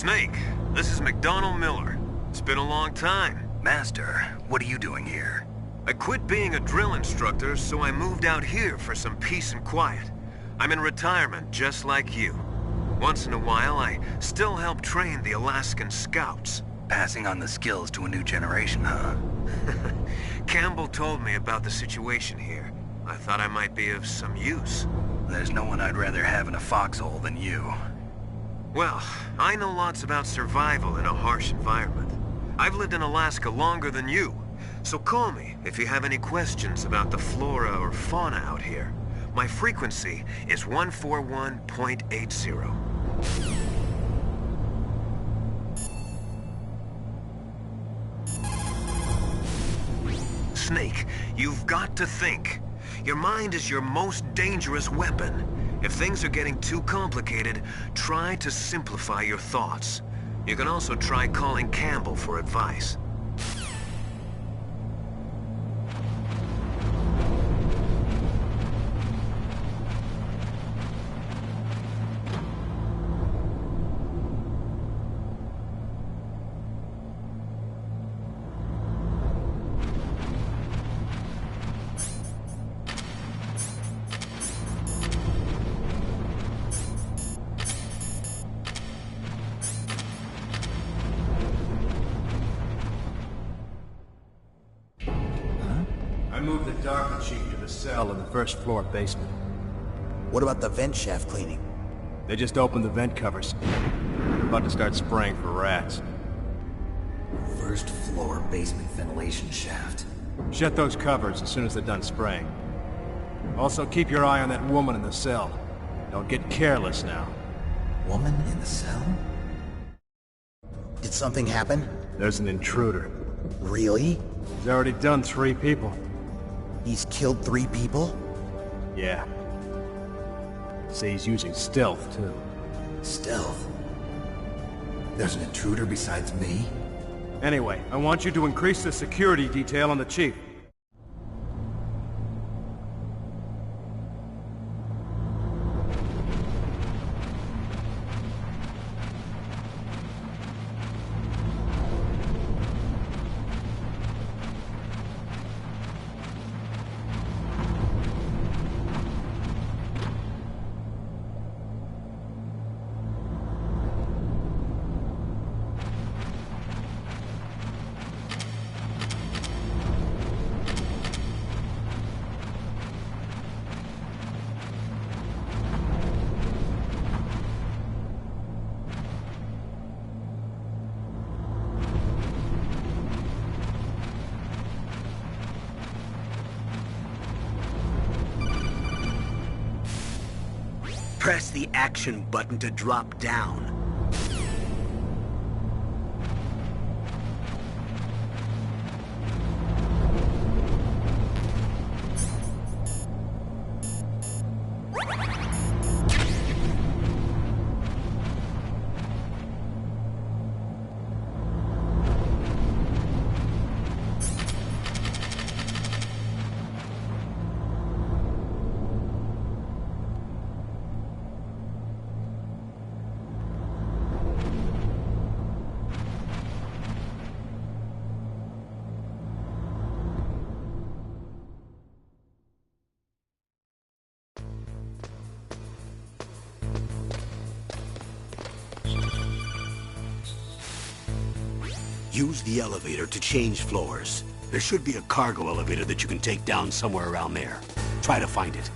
Snake, this is McDonald Miller. It's been a long time. Master, what are you doing here? I quit being a drill instructor, so I moved out here for some peace and quiet. I'm in retirement, just like you. Once in a while, I still help train the Alaskan Scouts. Passing on the skills to a new generation, huh? Campbell told me about the situation here. I thought I might be of some use. There's no one I'd rather have in a foxhole than you. Well, I know lots about survival in a harsh environment. I've lived in Alaska longer than you, so call me if you have any questions about the flora or fauna out here. My frequency is 141.80. Snake, you've got to think. Your mind is your most dangerous weapon. If things are getting too complicated, try to simplify your thoughts. You can also try calling Campbell for advice. I moved the Darker Chief to the cell in the first floor basement. What about the vent shaft cleaning? They just opened the vent covers. They're about to start spraying for rats. First floor basement ventilation shaft. Shut those covers as soon as they're done spraying. Also, keep your eye on that woman in the cell. Don't get careless now. Woman in the cell? Did something happen? There's an intruder. Really? He's already done 3 people. He's killed 3 people? Yeah. Say he's using stealth, too. Stealth? There's an intruder besides me? Anyway, I want you to increase the security detail on the Chief. Press the action button to drop down. Use the elevator to change floors. There should be a cargo elevator that you can take down somewhere around there. Try to find it.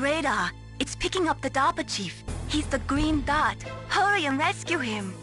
radar. It's picking up the DARPA chief. He's the green dot. Hurry and rescue him.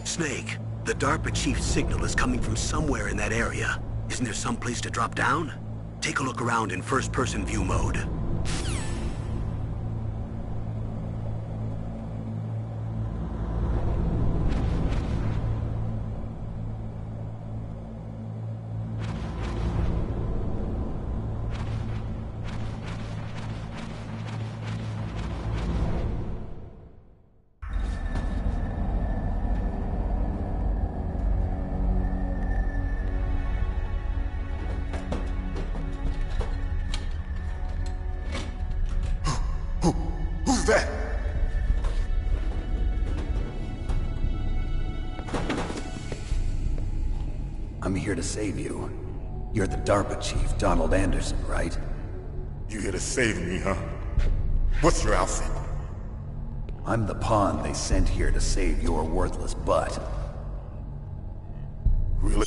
Snake, the DARPA chief's signal is coming from somewhere in that area. Isn't there some place to drop down? Take a look around in first-person view mode. Who's that? I'm here to save you. You're the DARPA chief, Donald Anderson, right? You here to save me, huh? What's your outfit? I'm the pawn they sent here to save your worthless butt. Really?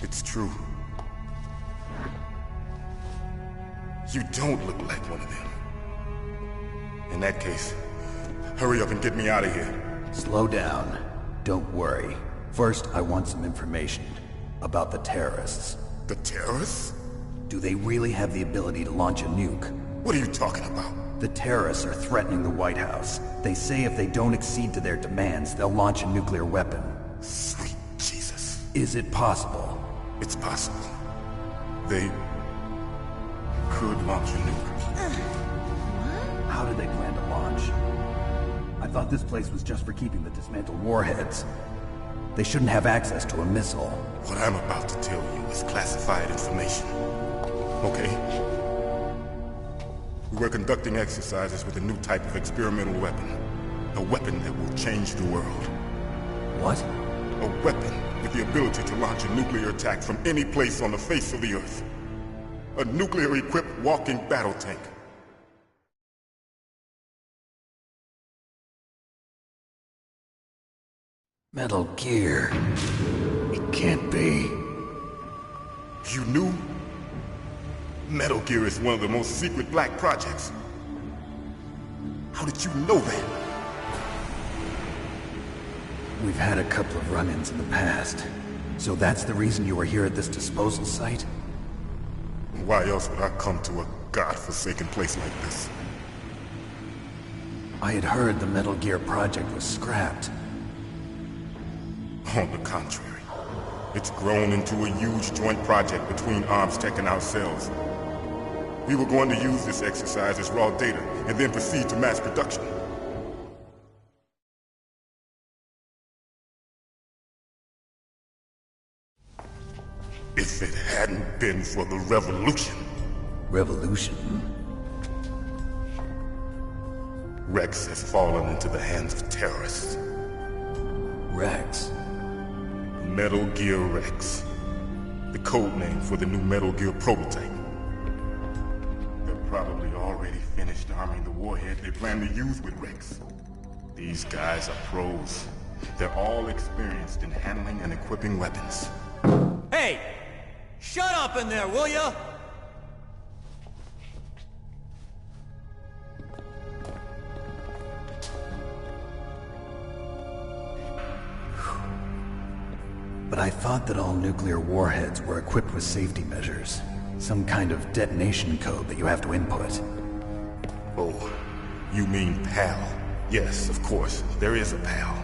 It's true. You don't look like one of them. In that case, hurry up and get me out of here. Slow down. Don't worry. First, I want some information about the terrorists. The terrorists? Do they really have the ability to launch a nuke? What are you talking about? The terrorists are threatening the White House. They say if they don't accede to their demands, they'll launch a nuclear weapon. Sweet Jesus. Is it possible? It's possible. They could launch a nuke. How do they plan to launch? I thought this place was just for keeping the dismantled warheads. They shouldn't have access to a missile. What I'm about to tell you is classified information. Okay? We were conducting exercises with a new type of experimental weapon. A weapon that will change the world. What? A weapon with the ability to launch a nuclear attack from any place on the face of the Earth. A nuclear-equipped walking battle tank. Metal Gear. It can't be. You knew? Metal Gear is one of the most secret black projects. How did you know that? We've had a couple of run-ins in the past. So that's the reason you were here at this disposal site? Why else would I come to a godforsaken place like this? I had heard the Metal Gear project was scrapped. On the contrary, it's grown into a huge joint project between ArmsTech and ourselves. We were going to use this exercise as raw data and then proceed to mass production. If it hadn't been for the revolution. Revolution? Rex has fallen into the hands of terrorists. Rex? Metal Gear Rex. The code name for the new Metal Gear prototype. They're probably already finished arming the warhead they plan to use with Rex. These guys are pros. They're all experienced in handling and equipping weapons. Hey! Shut up in there, will ya? But I thought that all nuclear warheads were equipped with safety measures. Some kind of detonation code that you have to input. Oh, you mean PAL? Yes, of course, there is a PAL.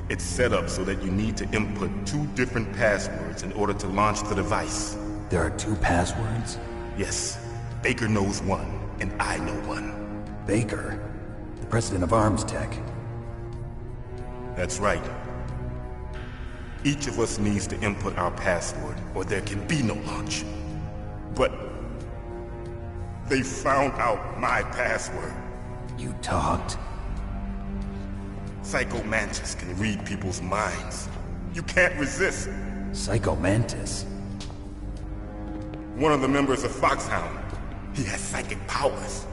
It's set up so that you need to input 2 different passwords in order to launch the device. There are 2 passwords? Yes. Baker knows one, and I know one. Baker? The president of ArmsTech? That's right. Each of us needs to input our password, or there can be no launch. But they found out my password. You talked? Psycho Mantis can read people's minds. You can't resist. Psycho Mantis? One of the members of Foxhound. He has psychic powers.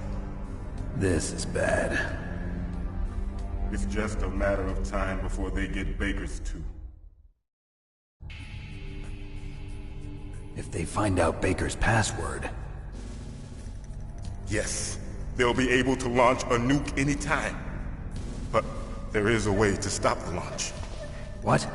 This is bad. It's just a matter of time before they get Baker's too. If they find out Baker's password... Yes, they'll be able to launch a nuke anytime. But there is a way to stop the launch. What?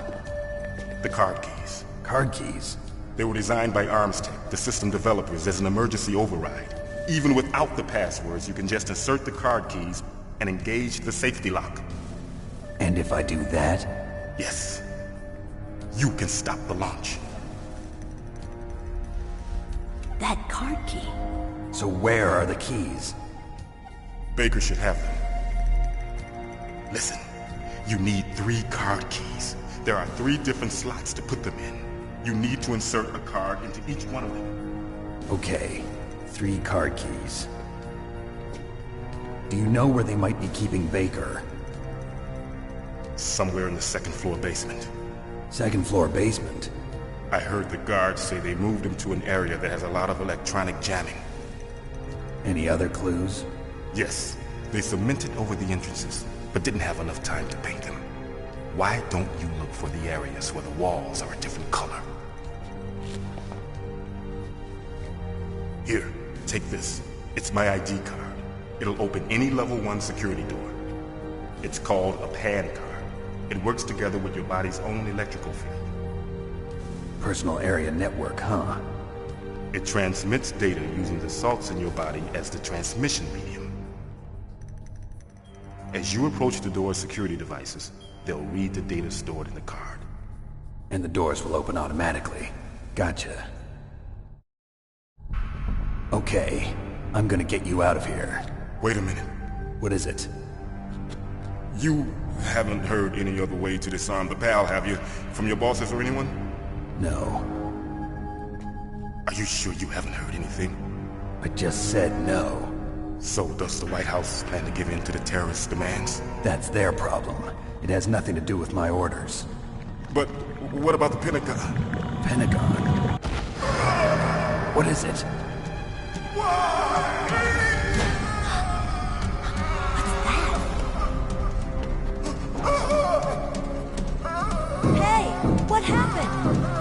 The card keys. Card keys? They were designed by ArmsTech, the system developers, as an emergency override. Even without the passwords, you can just insert the card keys and engage the safety lock. And if I do that? Yes. You can stop the launch. That card key. So where are the keys? Baker should have them. Listen, you need 3 card keys. There are 3 different slots to put them in. You need to insert a card into each one of them. Okay, 3 card keys. Do you know where they might be keeping Baker? Somewhere in the 2nd floor basement. 2nd floor basement? I heard the guards say they moved him to an area that has a lot of electronic jamming. Any other clues? Yes, they cemented over the entrances, but didn't have enough time to paint them. Why don't you look for the areas where the walls are a different color? Here, take this. It's my ID card. It'll open any level 1 security door. It's called a PAN card. It works together with your body's own electrical field. Personal area network, huh? It transmits data using the salts in your body as the transmission medium. As you approach the door's security devices, they'll read the data stored in the card. And the doors will open automatically. Gotcha. Okay, I'm gonna get you out of here. Wait a minute. What is it? You haven't heard any other way to disarm the PAL, have you? From your bosses or anyone? No. Are you sure you haven't heard anything? I just said no. So does the White House plan to give in to the terrorists' demands? That's their problem. It has nothing to do with my orders. But what about the Pentagon? Pentagon? What is it? Hey, what happened?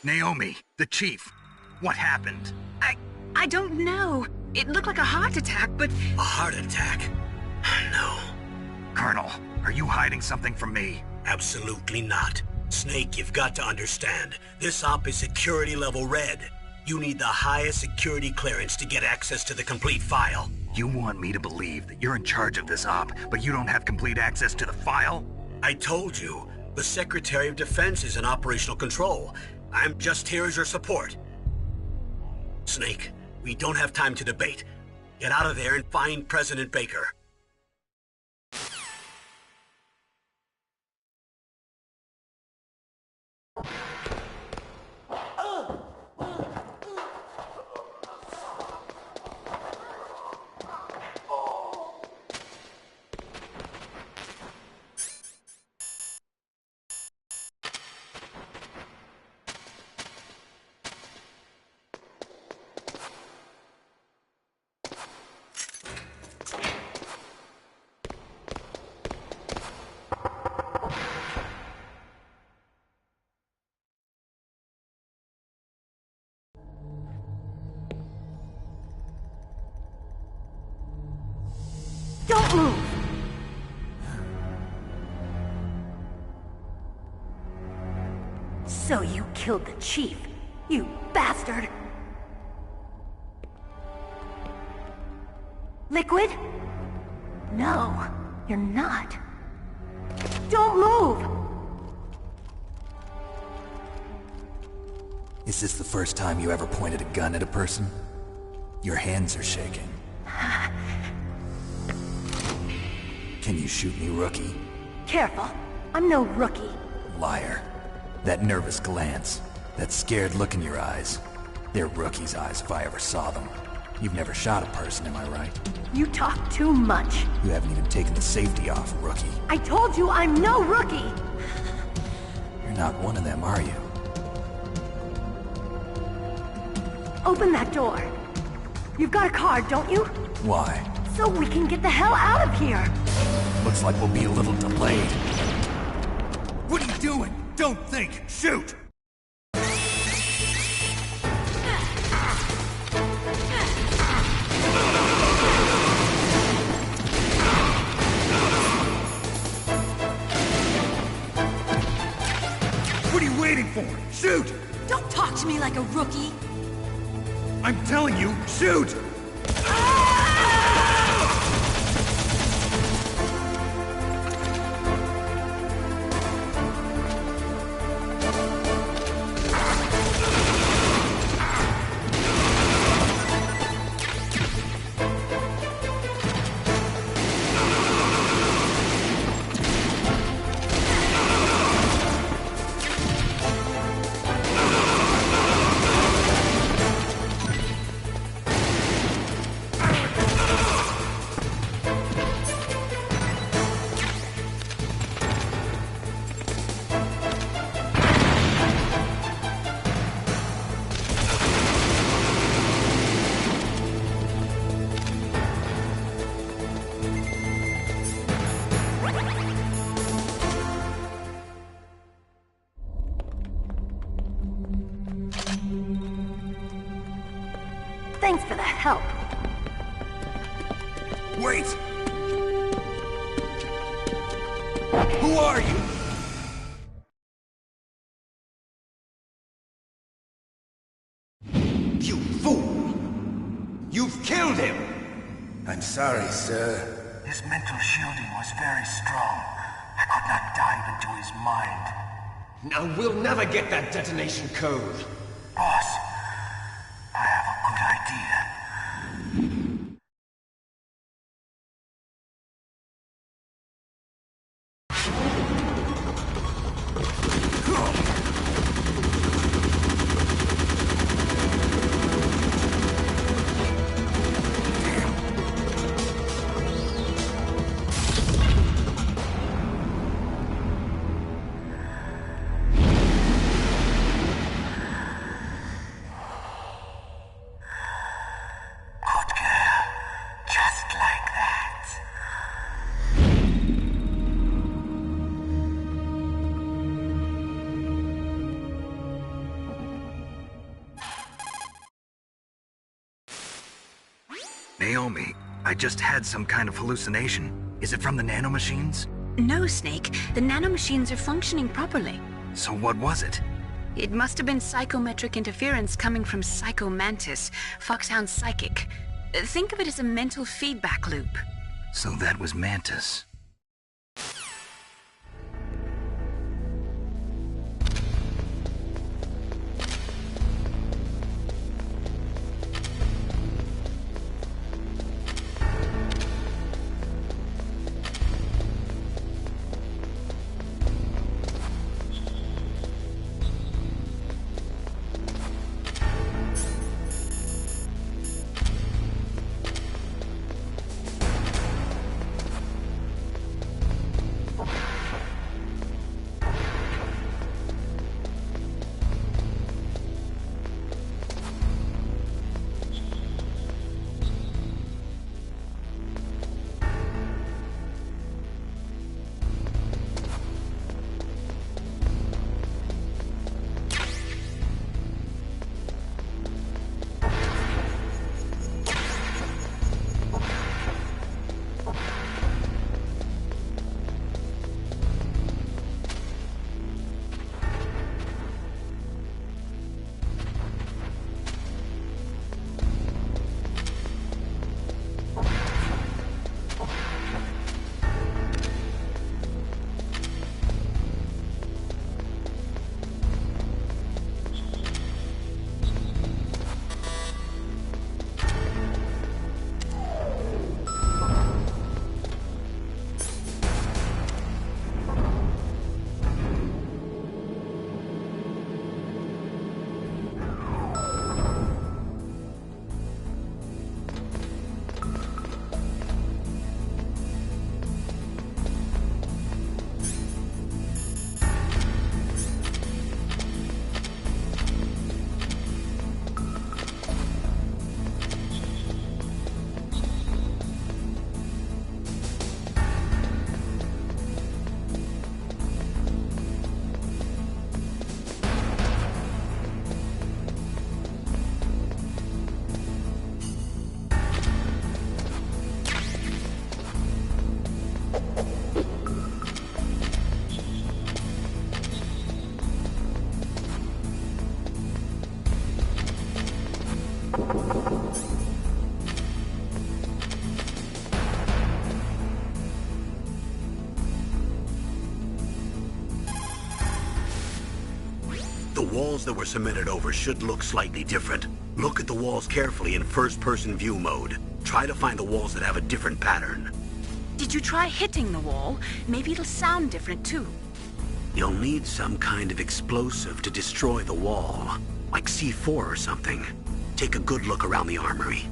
Naomi, the chief. What happened? I don't know. It looked like a heart attack, but... A heart attack? No. Colonel, are you hiding something from me? Absolutely not. Snake, you've got to understand. This op is security level red. You need the highest security clearance to get access to the complete file. You want me to believe that you're in charge of this op, but you don't have complete access to the file? I told you, the Secretary of Defense is in operational control. I'm just here as your support. Snake, we don't have time to debate. Get out of there and find President Baker. Don't move! So you killed the chief, you bastard! Liquid? No, you're not. Don't move! Is this the first time you ever pointed a gun at a person? Your hands are shaking. Can you shoot me, rookie? Careful, I'm no rookie. Liar. That nervous glance, that scared look in your eyes. They're rookie's eyes if I ever saw them. You've never shot a person, am I right? You talk too much. You haven't even taken the safety off, rookie. I told you I'm no rookie! You're not one of them, are you? Open that door. You've got a card, don't you? Why? So we can get the hell out of here! Looks like we'll be a little delayed. What are you doing? Don't think! Shoot! What are you waiting for? Shoot! Don't talk to me like a rookie. I'm telling you, shoot! Thanks for the help. Wait! Who are you? You fool! You've killed him! I'm sorry, sir. His mental shielding was very strong. I could not dive into his mind. Now we'll never get that detonation code. Boss, I have a good idea. Naomi, I just had some kind of hallucination. Is it from the nanomachines? No, Snake. The nanomachines are functioning properly. So what was it? It must have been psychometric interference coming from Psycho Mantis, Foxhound's psychic. Think of it as a mental feedback loop. So that was Mantis. The walls that were cemented over should look slightly different. Look at the walls carefully in first-person view mode. Try to find the walls that have a different pattern. Did you try hitting the wall? Maybe it'll sound different too. You'll need some kind of explosive to destroy the wall, like C4 or something. Take a good look around the armory.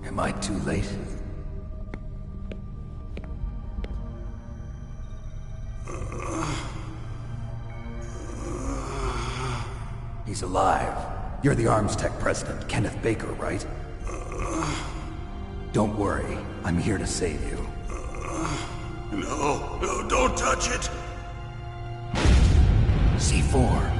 Am I too late? He's alive. You're the Arms Tech president, Kenneth Baker, right? Don't worry. I'm here to save you. No, don't touch it! C4.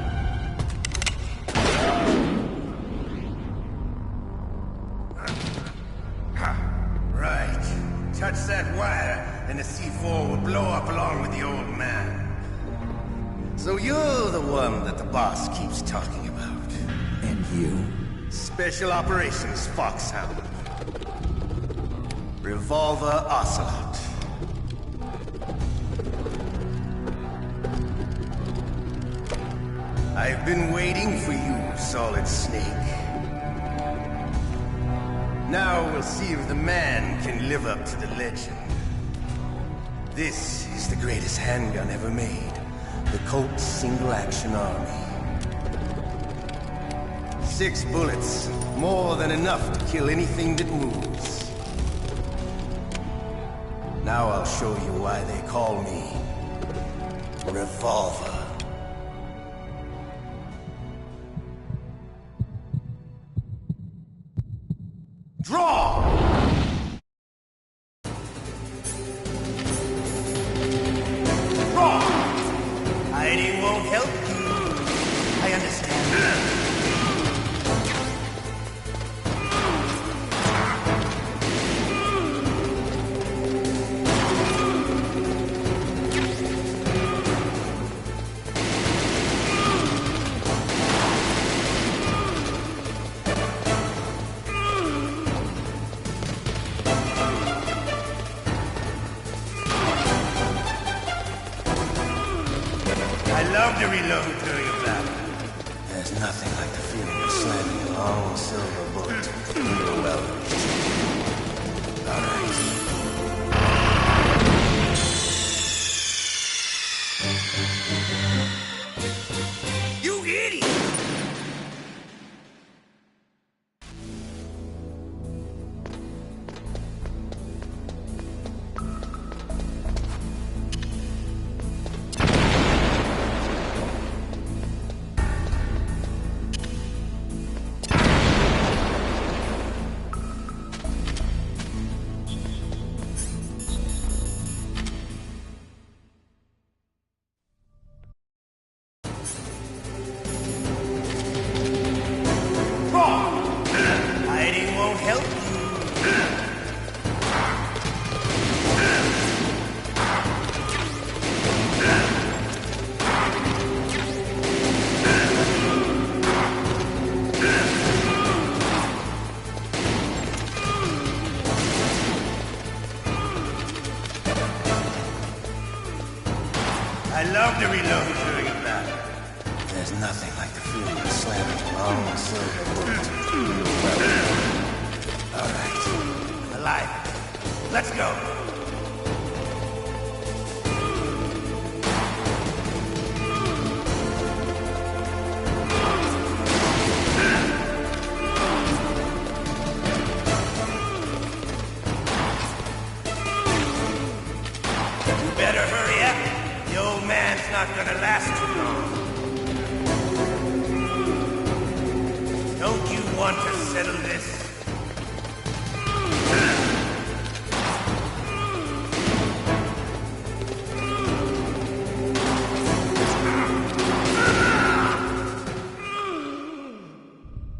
Right. Touch that wire, and the C4 will blow up along with the old man. So you're the one that the boss keeps talking about. And you? Special Operations Foxhound. Revolver Ocelot. I've been waiting for you, Solid Snake. Now we'll see if the man can live up to the legend. This is the greatest handgun ever made. The Colt Single Action Army. 6 bullets, more than enough to kill anything that moves. Now I'll show you why they call me Revolver. Draw! Hiding won't help you. I understand. I love to reload during a battle. There's nothing like the feeling of slamming a long silver bullet into a well-reached. All right. You idiot! Hiding won't help I love to reload during a battle. There's nothing like the feeling of slamming a long silver bullet into a well. All right. I'm alive. Let's go. You better hurry up. The old man's not gonna last too long. Don't you want to settle this?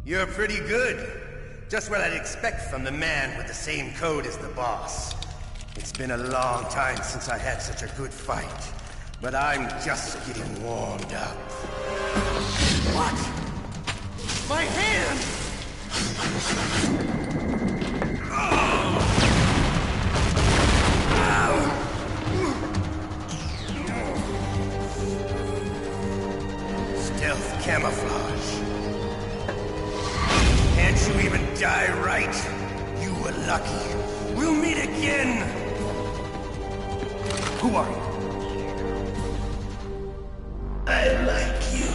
You're pretty good. Just what I'd expect from the man with the same code as the boss. It's been a long time since I had such a good fight, but I'm just getting warmed up. What? My hand! Stealth camouflage. Can't you even die right? You were lucky. We'll meet again! Who are you? I'm like you.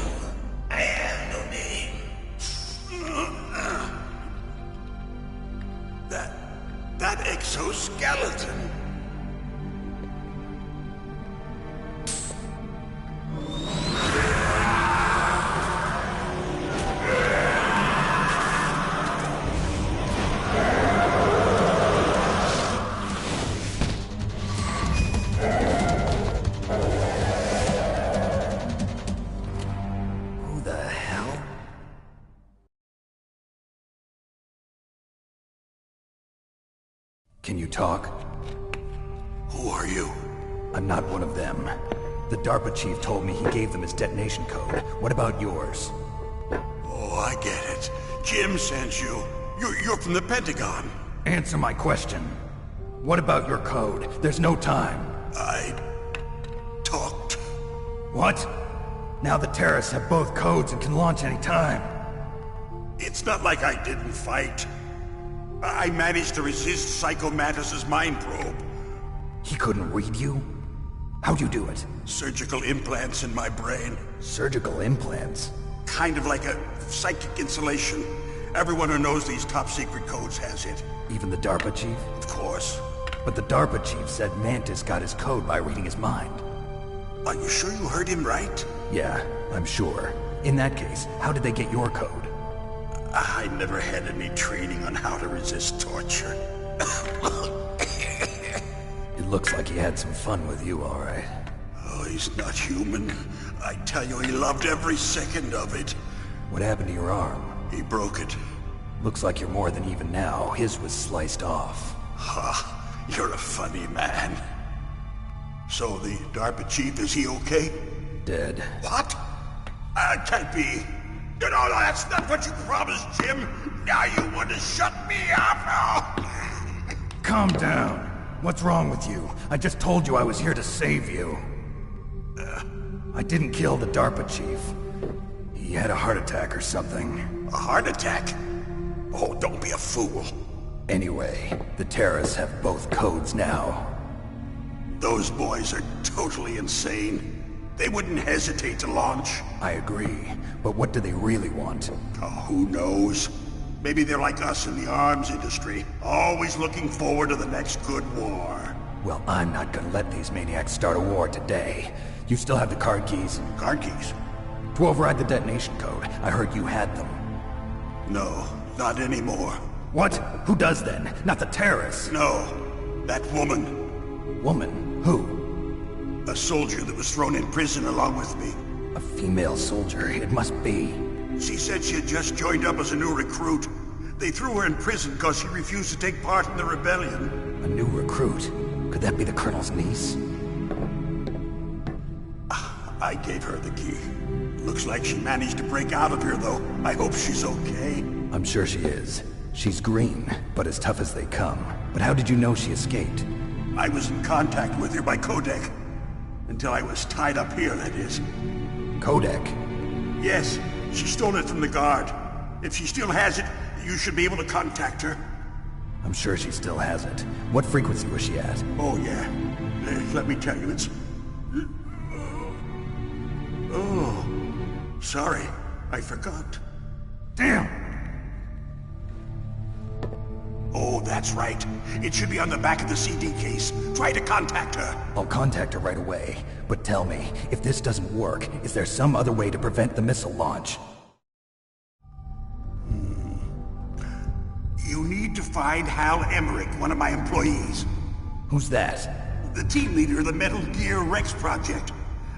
I have no name. That skeleton. Who the hell? Can you talk? Who are you? I'm not one of them. The DARPA chief told me he gave them his detonation code. What about yours? Oh, I get it. Jim sent you. You're from the Pentagon. Answer my question. What about your code? There's no time. I talked. What? Now the terrorists have both codes and can launch any time. It's not like I didn't fight. I managed to resist Psycho Mantis's mind probe. He couldn't read you? How'd you do it? Surgical implants in my brain. Surgical implants? Kind of like a psychic insulation. Everyone who knows these top-secret codes has it. Even the DARPA chief? Of course. But the DARPA chief said Mantis got his code by reading his mind. Are you sure you heard him right? Yeah, I'm sure. In that case, how did they get your code? I never had any training on how to resist torture. It looks like he had some fun with you, all right. Oh, he's not human. I tell you, he loved every second of it. What happened to your arm? He broke it. Looks like you're more than even now. His was sliced off. Ha, you're a funny man. So the DARPA chief, is he okay? Dead. What? Can't be. No, that's not what you promised, Jim. Now you want to shut me up? Calm down. What's wrong with you? I just told you I was here to save you. I didn't kill the DARPA chief. He had a heart attack or something. A heart attack? Oh, don't be a fool. Anyway, the terrorists have both codes now. Those boys are totally insane. They wouldn't hesitate to launch. I agree, but what do they really want? Oh, who knows? Maybe they're like us in the arms industry, always looking forward to the next good war. Well, I'm not gonna let these maniacs start a war today. You still have the card keys? Card keys? To override the detonation code. I heard you had them. No, not anymore. What? Who does then? Not the terrorists? No, that woman. Woman? Who? A soldier that was thrown in prison along with me. A female soldier, it must be. She said she had just joined up as a new recruit. They threw her in prison because she refused to take part in the rebellion. A new recruit? Could that be the Colonel's niece? I gave her the key. Looks like she managed to break out of here, though. I hope she's okay. I'm sure she is. She's green, but as tough as they come. But how did you know she escaped? I was in contact with her by codec. Until I was tied up here, that is. Codec? Yes, she stole it from the guard. If she still has it, you should be able to contact her. I'm sure she still has it. What frequency was she at? Oh, yeah. Let me tell you, it's... Oh, sorry. I forgot. Damn! Oh, that's right. It should be on the back of the CD case. Try to contact her. I'll contact her right away. But tell me, if this doesn't work, is there some other way to prevent the missile launch? You need to find Hal Emmerich, one of my employees. Who's that? The team leader of the Metal Gear Rex project.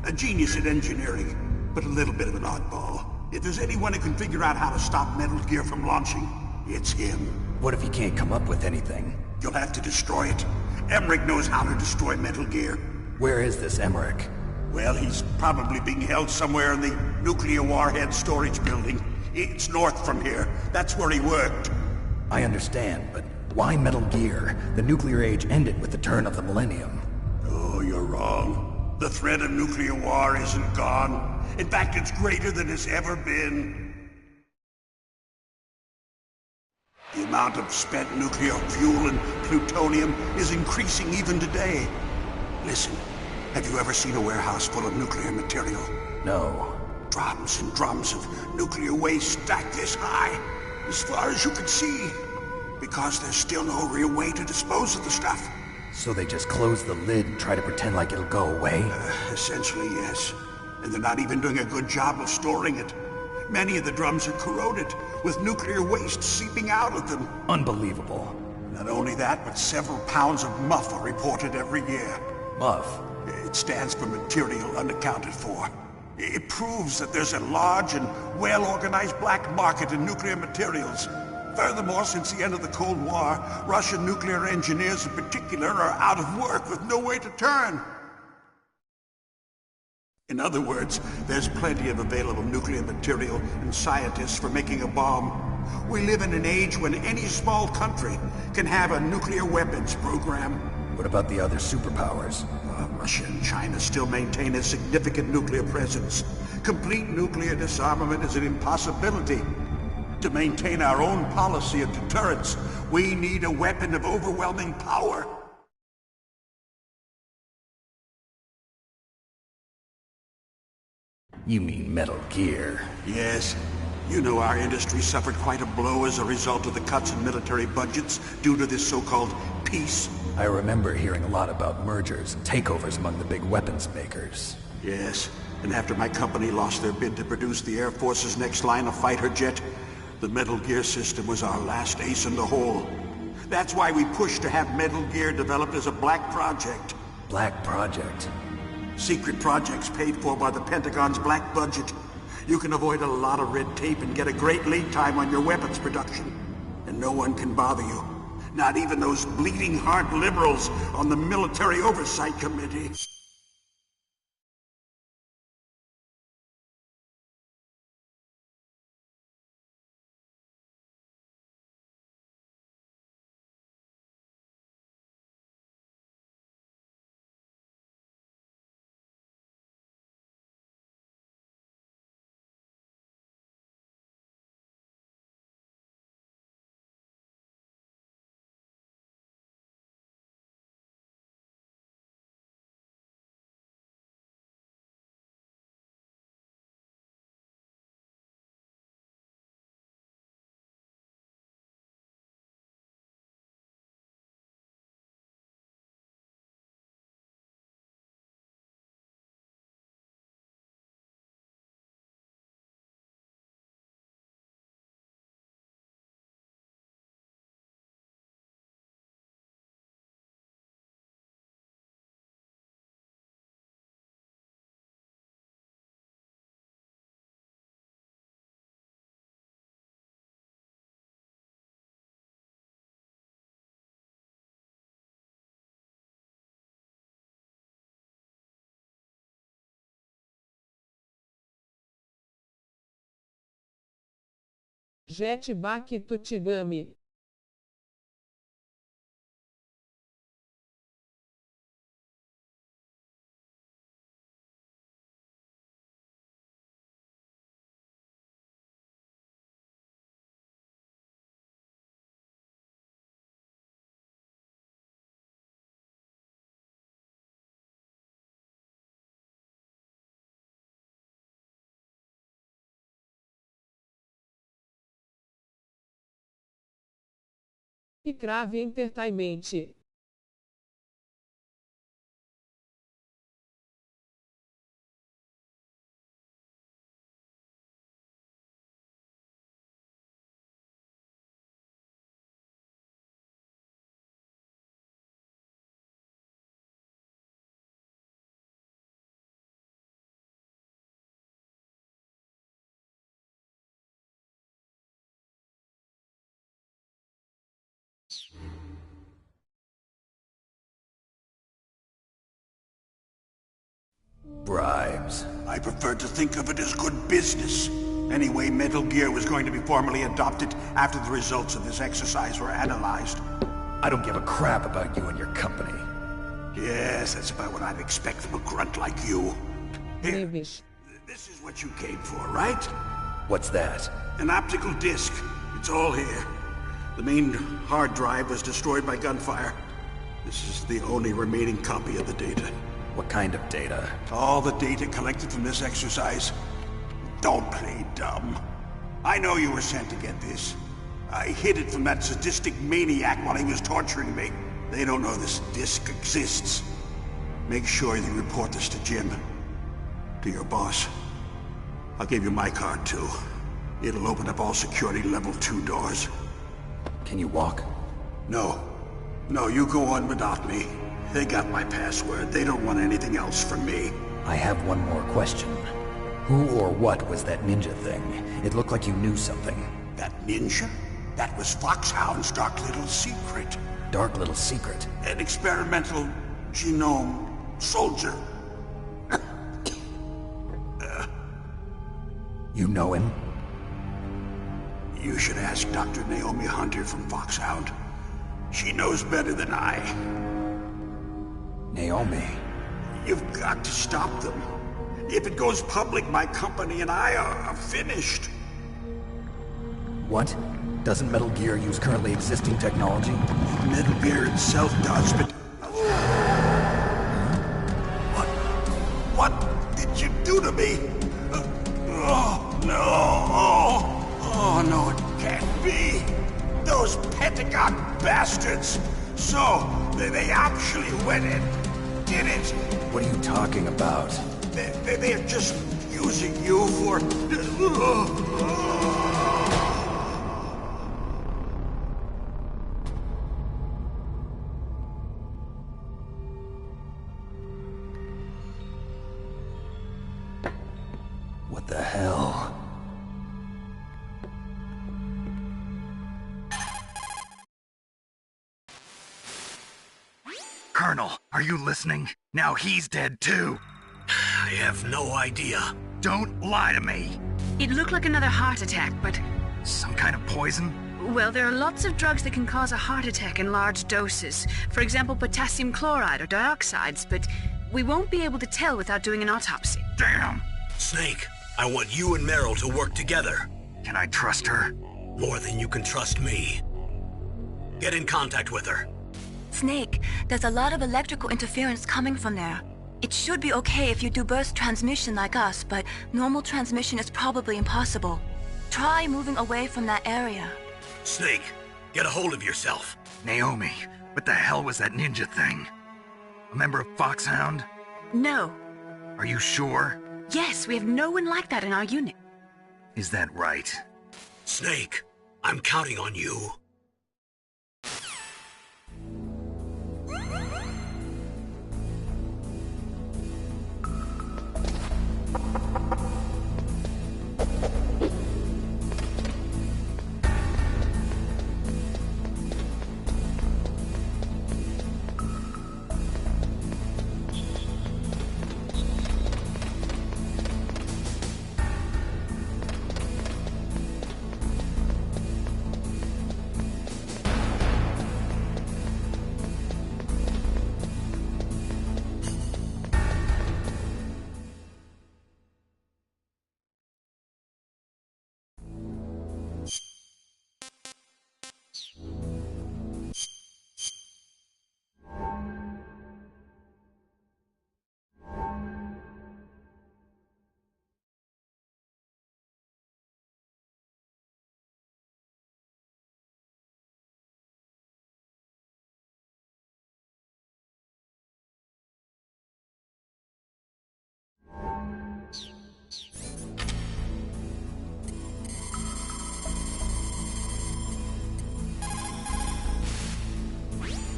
A genius at engineering, but a little bit of an oddball. If there's anyone who can figure out how to stop Metal Gear from launching, it's him. What if he can't come up with anything? You'll have to destroy it. Emmerich knows how to destroy Metal Gear. Where is this Emmerich? Well, he's probably being held somewhere in the nuclear warhead storage building. It's north from here. That's where he worked. I understand, but why Metal Gear? The nuclear age ended with the turn of the millennium. Oh, you're wrong. The threat of nuclear war isn't gone. In fact, it's greater than it's ever been. The amount of spent nuclear fuel and plutonium is increasing even today. Listen, have you ever seen a warehouse full of nuclear material? No. Drums and drums of nuclear waste stacked this high, as far as you can see. Because there's still no real way to dispose of the stuff. So they just close the lid and try to pretend like it'll go away? Essentially, yes. And they're not even doing a good job of storing it. Many of the drums are corroded, with nuclear waste seeping out of them. Unbelievable. Not only that, but several pounds of muff are reported every year. Muff? It stands for material unaccounted for. It proves that there's a large and well-organized black market in nuclear materials. Furthermore, since the end of the Cold War, Russian nuclear engineers in particular are out of work with no way to turn. In other words, there's plenty of available nuclear material and scientists for making a bomb. We live in an age when any small country can have a nuclear weapons program. What about the other superpowers? Russia and China still maintain a significant nuclear presence. Complete nuclear disarmament is an impossibility. To maintain our own policy of deterrence, we need a weapon of overwhelming power. You mean Metal Gear? Yes. You know our industry suffered quite a blow as a result of the cuts in military budgets due to this so-called peace. I remember hearing a lot about mergers and takeovers among the big weapons makers. Yes, and after my company lost their bid to produce the Air Force's next line of fighter jet, the Metal Gear system was our last ace in the hole. That's why we pushed to have Metal Gear developed as a black project. Black project? Secret projects paid for by the Pentagon's black budget. You can avoid a lot of red tape and get a great lead time on your weapons production. And no one can bother you. Not even those bleeding heart liberals on the Military Oversight Committee. Jetpack Tutigami. E Crave Entertainment. Bribes. I prefer to think of it as good business. Anyway, Metal Gear was going to be formally adopted after the results of this exercise were analyzed. I don't give a crap about you and your company. Yes, that's about what I'd expect from a grunt like you. Here, Neves. this is what you came for, right? What's that? An optical disc. It's all here. The main hard drive was destroyed by gunfire. This is the only remaining copy of the data. What kind of data? All the data collected from this exercise. Don't play dumb. I know you were sent to get this. I hid it from that sadistic maniac while he was torturing me. They don't know this disc exists. Make sure you report this to Jim. To your boss. I'll give you my card, too. It'll open up all security level 2 doors. Can you walk? No. No, you go on without me. They got my password. They don't want anything else from me. I have one more question. Who or what was that ninja thing? It looked like you knew something. That ninja? That was Foxhound's dark little secret. Dark little secret? An experimental genome soldier. You know him? You should ask Dr. Naomi Hunter from Foxhound. She knows better than I. Naomi? You've got to stop them. If it goes public, my company and I are finished. What? Doesn't Metal Gear use currently existing technology? Metal Gear itself does, but... What did you do to me? Oh, no. Oh, no, it can't be. Those Pentagon bastards. So, they actually went and did it. What are you talking about? They're just using you for... What the hell? Colonel, are you listening? Now he's dead too. I have no idea. Don't lie to me. It looked like another heart attack, but... Some kind of poison? Well, there are lots of drugs that can cause a heart attack in large doses. For example, potassium chloride or dioxides, but we won't be able to tell without doing an autopsy. Damn! Snake, I want you and Meryl to work together. Can I trust her? More than you can trust me. Get in contact with her. Snake, there's a lot of electrical interference coming from there. It should be okay if you do burst transmission like us, but normal transmission is probably impossible. Try moving away from that area. Snake, get a hold of yourself. Naomi, what the hell was that ninja thing? A member of Foxhound? No. Are you sure? Yes, we have no one like that in our unit. Is that right? Snake, I'm counting on you.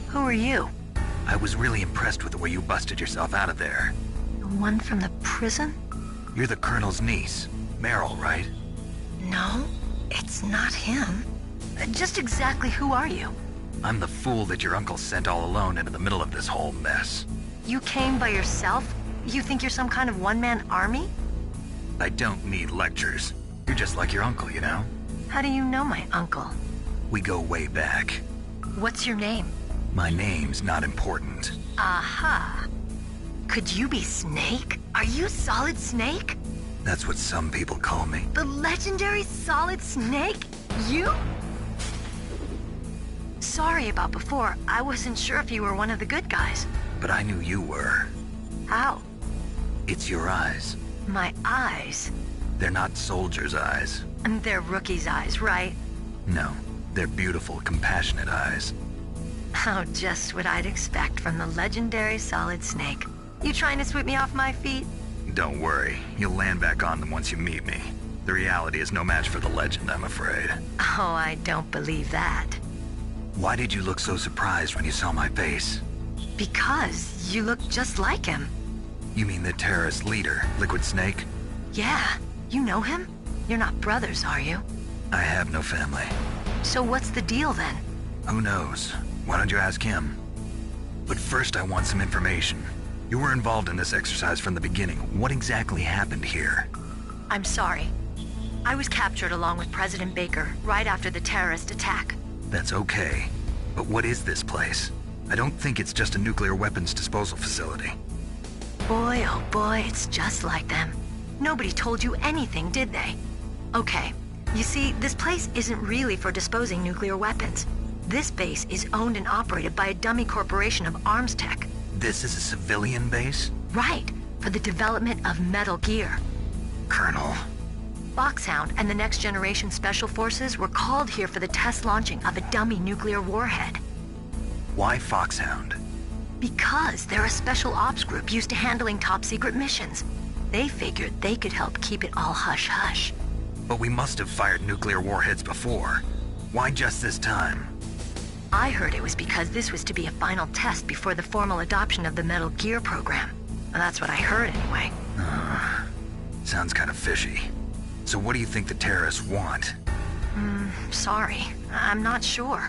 Who are you? I was really impressed with the way you busted yourself out of there. The one from the prison? You're the Colonel's niece, Meryl, right? No, it's not him. Just exactly who are you? I'm the fool that your uncle sent all alone into the middle of this whole mess. You came by yourself? You think you're some kind of one-man army? I don't need lectures. You're just like your uncle, you know? How do you know my uncle? We go way back. What's your name? My name's not important. Aha. Could you be Snake? Are you Solid Snake? That's what some people call me. The legendary Solid Snake? You? Sorry about before. I wasn't sure if you were one of the good guys. But I knew you were. How? It's your eyes. My eyes? They're not soldiers' eyes. They're rookies' eyes, right? No. They're beautiful, compassionate eyes. Oh, just what I'd expect from the legendary Solid Snake. You trying to sweep me off my feet? Don't worry, you'll land back on them once you meet me. The reality is no match for the legend, I'm afraid. Oh, I don't believe that. Why did you look so surprised when you saw my face? Because you look just like him. You mean the terrorist leader, Liquid Snake? Yeah, you know him? You're not brothers, are you? I have no family. So what's the deal then? Who knows? Why don't you ask him? But first I want some information. You were involved in this exercise from the beginning. What exactly happened here? I'm sorry. I was captured along with President Baker right after the terrorist attack. That's okay. But what is this place? I don't think it's just a nuclear weapons disposal facility. Boy, oh boy, it's just like them. Nobody told you anything, did they? Okay, you see, this place isn't really for disposing nuclear weapons. This base is owned and operated by a dummy corporation of arms tech. This is a civilian base? Right, for the development of Metal Gear. Colonel. Foxhound and the Next Generation Special Forces were called here for the test launching of a dummy nuclear warhead. Why Foxhound? Because they're a special ops group used to handling top-secret missions. They figured they could help keep it all hush-hush. But we must have fired nuclear warheads before. Why just this time? I heard it was because this was to be a final test before the formal adoption of the Metal Gear program. Well, that's what I heard anyway. Sounds kind of fishy. So what do you think the terrorists want? Sorry. I'm not sure.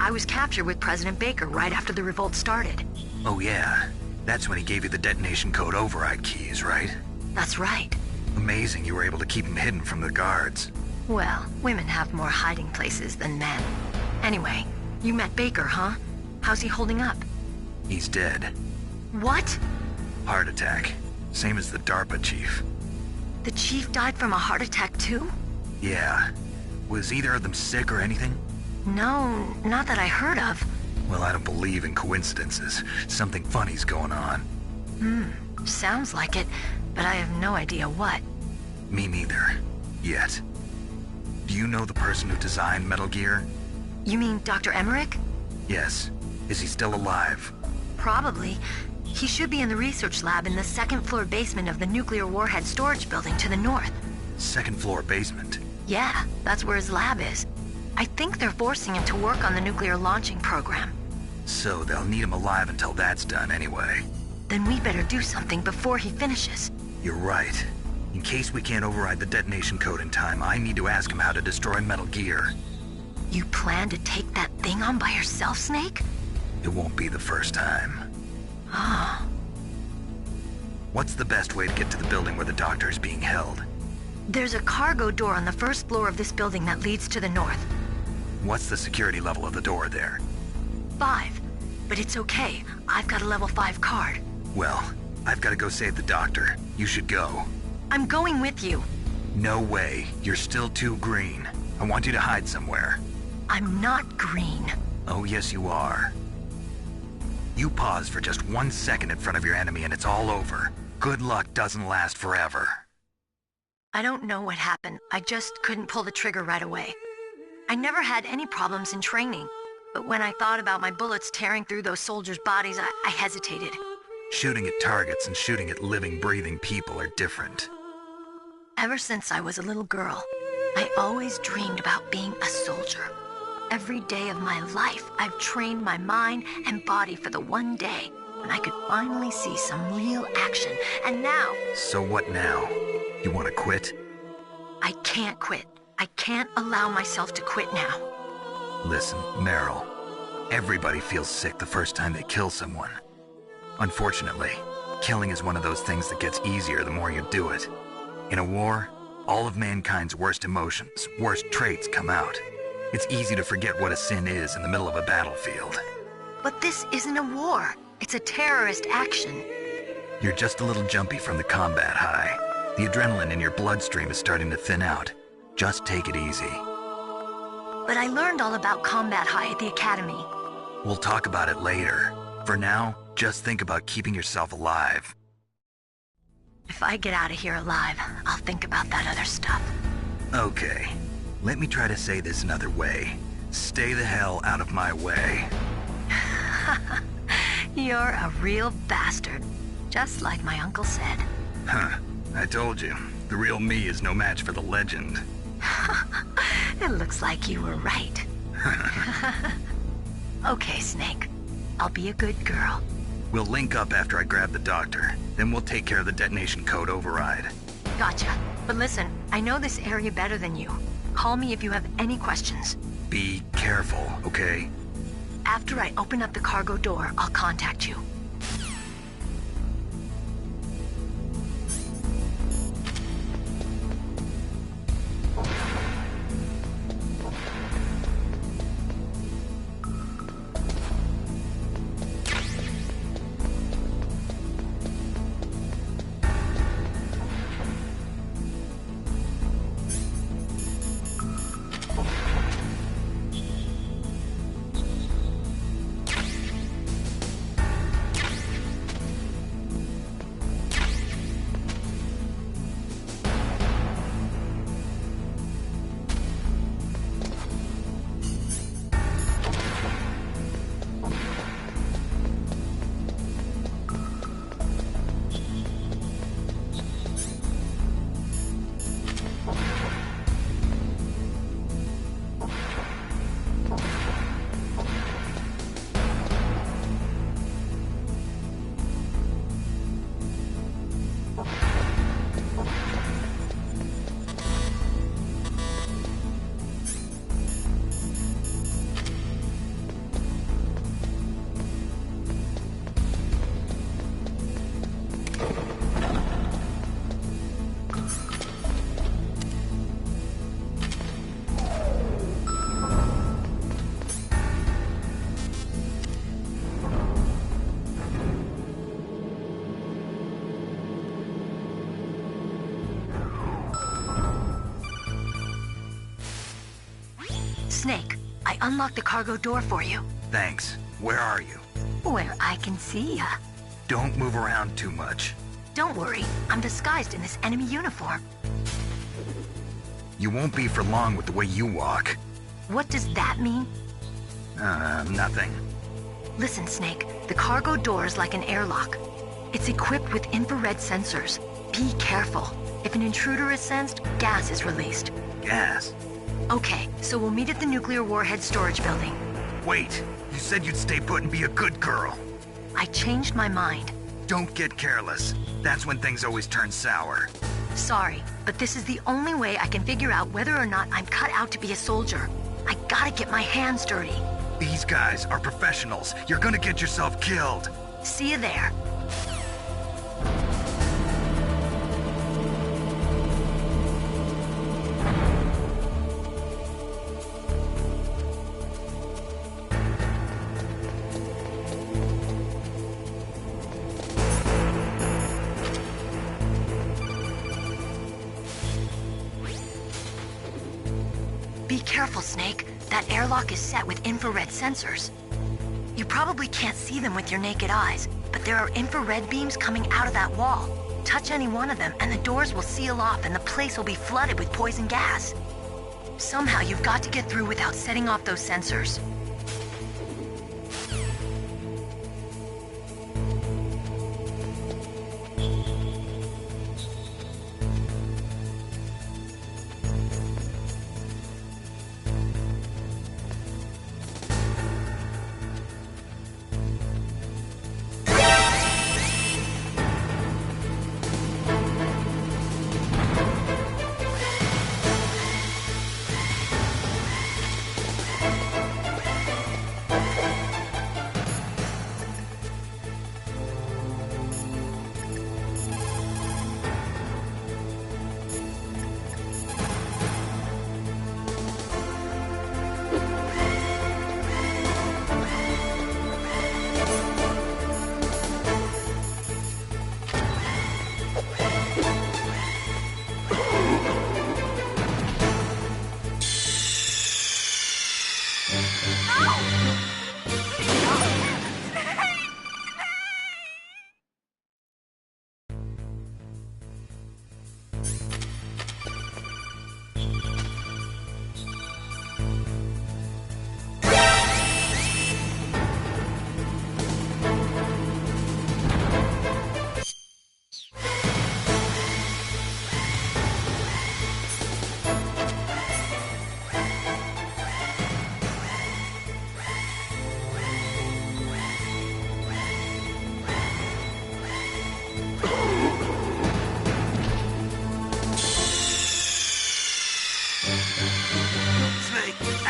I was captured with President Baker right after the revolt started. Oh yeah. That's when he gave you the detonation code override keys, right? That's right. Amazing you were able to keep him hidden from the guards. Well, women have more hiding places than men. Anyway, you met Baker, huh? How's he holding up? He's dead. What? Heart attack. Same as the DARPA chief. The chief died from a heart attack too? Yeah. Was either of them sick or anything? No, not that I heard of. Well, I don't believe in coincidences. Something funny's going on. Sounds like it, but I have no idea what. Me neither. Yet. Do you know the person who designed Metal Gear? You mean Dr. Emmerich? Yes. Is he still alive? Probably. He should be in the research lab in the second-floor basement of the nuclear warhead storage building to the north. Second-floor basement? Yeah, that's where his lab is. I think they're forcing him to work on the nuclear launching program. So they'll need him alive until that's done anyway. Then we better do something before he finishes. You're right. In case we can't override the detonation code in time, I need to ask him how to destroy Metal Gear. You plan to take that thing on by yourself, Snake? It won't be the first time. Ah. What's the best way to get to the building where the doctor is being held? There's a cargo door on the first floor of this building that leads to the north. What's the security level of the door there? 5. But it's okay. I've got a level 5 card. Well, I've got to go save the doctor. You should go. I'm going with you. No way. You're still too green. I want you to hide somewhere. I'm not green. Oh, yes you are. You pause for just 1 second in front of your enemy and it's all over. Good luck doesn't last forever. I don't know what happened. I just couldn't pull the trigger right away. I never had any problems in training, but when I thought about my bullets tearing through those soldiers' bodies, I hesitated. Shooting at targets and shooting at living, breathing people are different. Ever since I was a little girl, I always dreamed about being a soldier. Every day of my life, I've trained my mind and body for the one day when I could finally see some real action, and now... So what now? You want to quit? I can't quit. I can't allow myself to quit now. Listen, Meryl. Everybody feels sick the first time they kill someone. Unfortunately, killing is one of those things that gets easier the more you do it. In a war, all of mankind's worst emotions, worst traits come out. It's easy to forget what a sin is in the middle of a battlefield. But this isn't a war. It's a terrorist action. You're just a little jumpy from the combat high. The adrenaline in your bloodstream is starting to thin out. Just take it easy. But I learned all about combat high at the academy. We'll talk about it later. For now, just think about keeping yourself alive. If I get out of here alive, I'll think about that other stuff. Okay. Let me try to say this another way. Stay the hell out of my way. You're a real bastard. Just like my uncle said. Huh. I told you. The real me is no match for the legend. It looks like you were right. Okay, Snake. I'll be a good girl. We'll link up after I grab the doctor. Then we'll take care of the detonation code override. Gotcha. But listen, I know this area better than you. Call me if you have any questions. Be careful, okay? After I open up the cargo door, I'll contact you. Snake, I unlocked the cargo door for you. Thanks. Where are you? Where I can see ya. Don't move around too much. Don't worry, I'm disguised in this enemy uniform. You won't be for long with the way you walk. What does that mean? Nothing. Listen, Snake, the cargo door is like an airlock. It's equipped with infrared sensors. Be careful. If an intruder is sensed, gas is released. Gas? Okay, so we'll meet at the nuclear warhead storage building. Wait, you said you'd stay put and be a good girl. I changed my mind. Don't get careless. That's when things always turn sour. Sorry, but this is the only way I can figure out whether or not I'm cut out to be a soldier. I gotta get my hands dirty. These guys are professionals. You're gonna get yourself killed. See you there. Be careful, Snake. That airlock is set with infrared sensors. You probably can't see them with your naked eyes, but there are infrared beams coming out of that wall. Touch any one of them and the doors will seal off and the place will be flooded with poison gas. Somehow you've got to get through without setting off those sensors.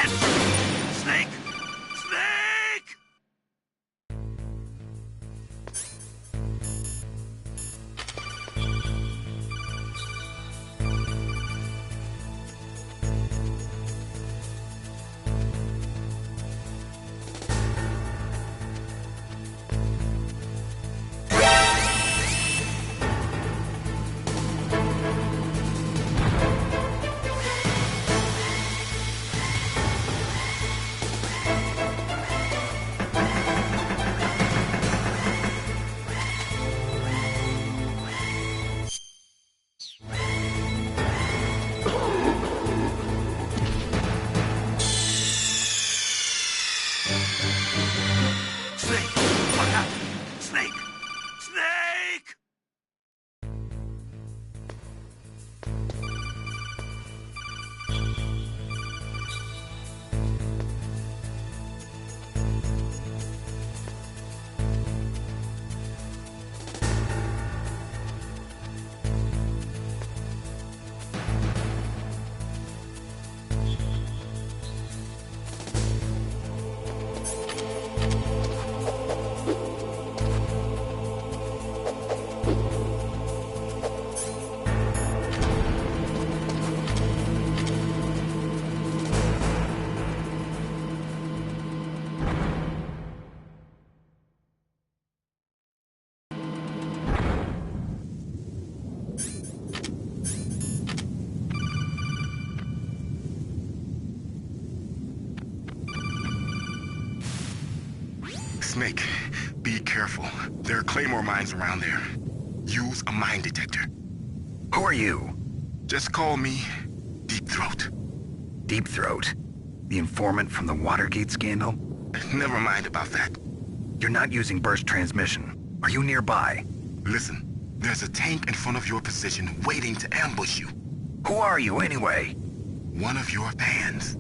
Yes! Snake! Snake! Snake! What happened? Snake! Snake! Snake, be careful. There are claymore mines around there. Use a mine detector. Who are you? Just call me Deep Throat. Deep Throat? The informant from the Watergate scandal? Never mind about that. You're not using burst transmission. Are you nearby? Listen, there's a tank in front of your position waiting to ambush you. Who are you anyway? One of your fans.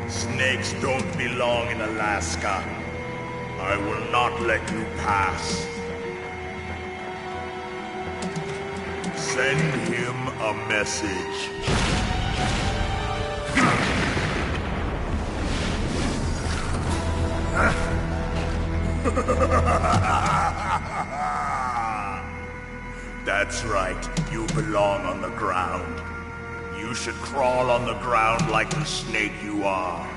Snakes don't belong in Alaska. I will not let you pass. Send him a message. That's right, you belong on the ground. You should crawl on the ground like the snake you are.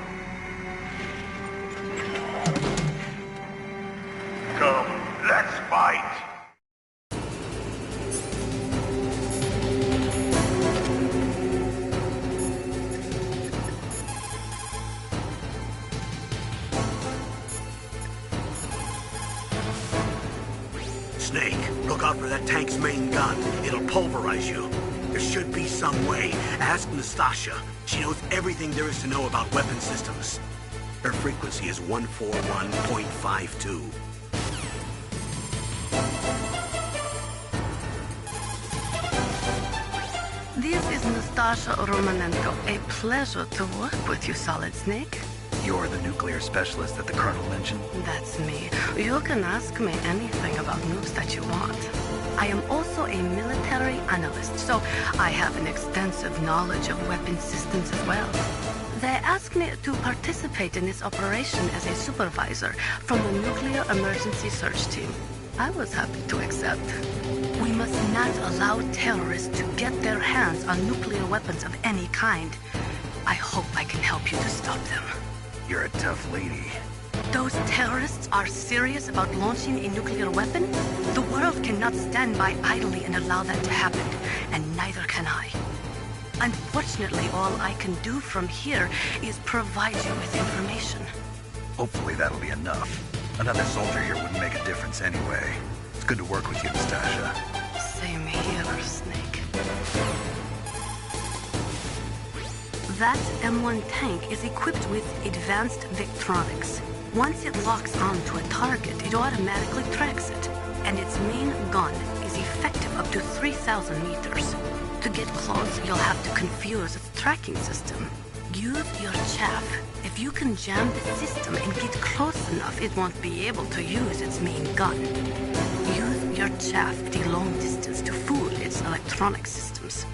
Come, let's fight! Snake, look out for that tank's main gun. It'll pulverize you. There should be some way. Ask Nastasha. She knows everything there is to know about weapon systems. Her frequency is 141.52. This is Nastasha Romanenko. A pleasure to work with you, Solid Snake. You're the nuclear specialist that the Colonel mentioned? That's me. You can ask me anything about nukes that you want. I am also a military analyst, so I have an extensive knowledge of weapon systems as well. They asked me to participate in this operation as a supervisor from the Nuclear Emergency Search Team. I was happy to accept. We must not allow terrorists to get their hands on nuclear weapons of any kind. I hope I can help you to stop them. You're a tough lady. Those terrorists are serious about launching a nuclear weapon? The world cannot stand by idly and allow that to happen, and neither can I. Unfortunately, all I can do from here is provide you with information. Hopefully that'll be enough. Another soldier here wouldn't make a difference anyway. It's good to work with you, Nastasha. Same here, Snake. That M1 tank is equipped with advanced Victronics. Once it locks onto a target, it automatically tracks it. And its main gun is effective up to 3,000 meters. To get close, you'll have to confuse its tracking system. Use your chaff. If you can jam the system and get close enough, it won't be able to use its main gun. Use your chaff at a long distance to fool its electronic systems.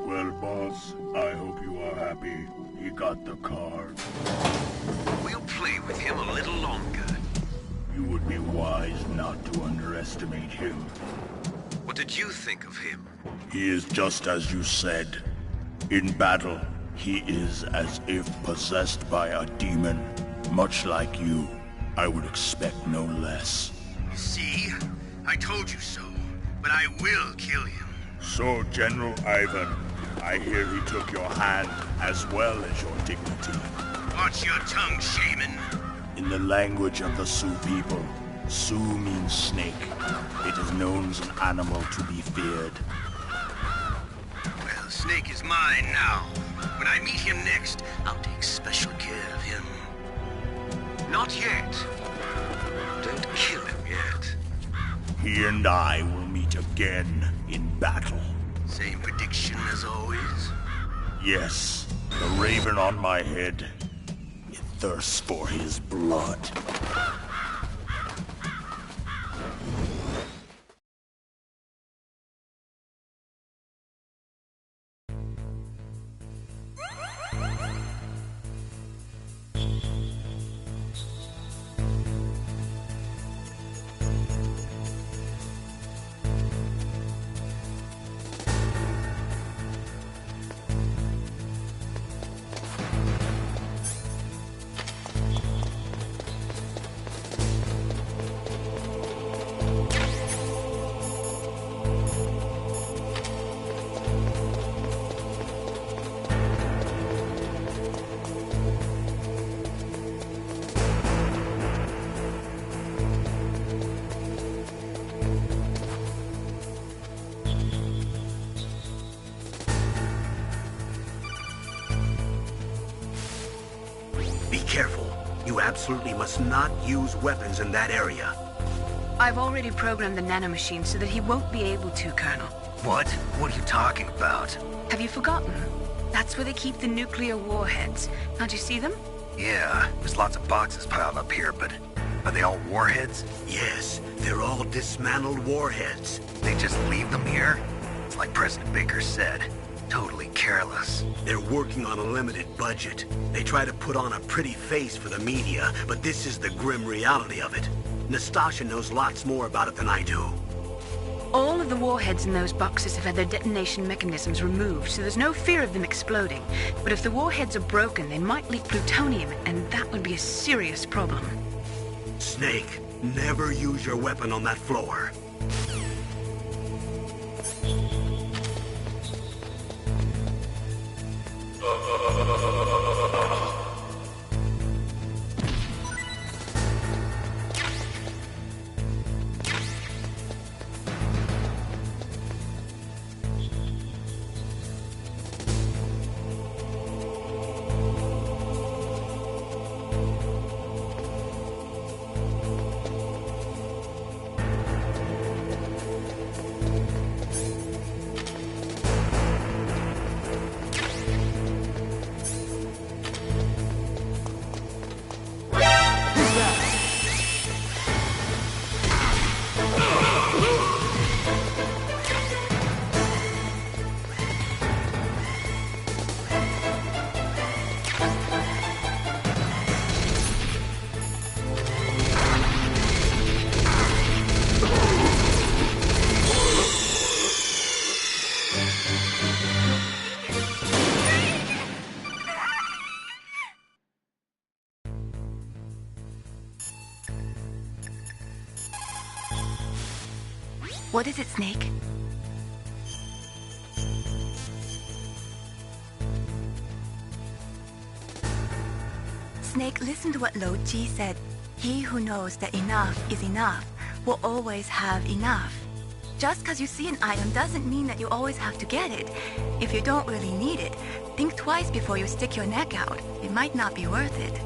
Well, boss, I hope you are happy. He got the card. We'll play with him a little longer. You would be wise not to underestimate him. What did you think of him? He is just as you said. In battle, he is as if possessed by a demon. Much like you, I would expect no less. See? I told you so. But I will kill him. So, General Ivan, I hear he took your hand as well as your dignity. Watch your tongue, shaman. In the language of the Sioux people, Sioux means snake. It is known as an animal to be feared. Well, Snake is mine now. When I meet him next, I'll take special care of him. Not yet. Don't kill him yet. He and I will meet again in battle. Same prediction as always? Yes, the raven on my head. It thirsts for his blood. You absolutely must not use weapons in that area. I've already programmed the nanomachine so that he won't be able to, Colonel. What? What are you talking about? Have you forgotten? That's where they keep the nuclear warheads. Can't you see them? Yeah, there's lots of boxes piled up here, but are they all warheads? Yes, they're all dismantled warheads. They just leave them here? It's like President Baker said. Totally careless. They're working on a limited budget. They try to put on a pretty face for the media, but this is the grim reality of it. Nastasha knows lots more about it than I do. All of the warheads in those boxes have had their detonation mechanisms removed, so there's no fear of them exploding. But if the warheads are broken, they might leak plutonium, and that would be a serious problem. Snake, never use your weapon on that floor. What is it, Snake? Snake, listen to what Lo Ji said. He who knows that enough is enough will always have enough. Just because you see an item doesn't mean that you always have to get it. If you don't really need it, think twice before you stick your neck out. It might not be worth it.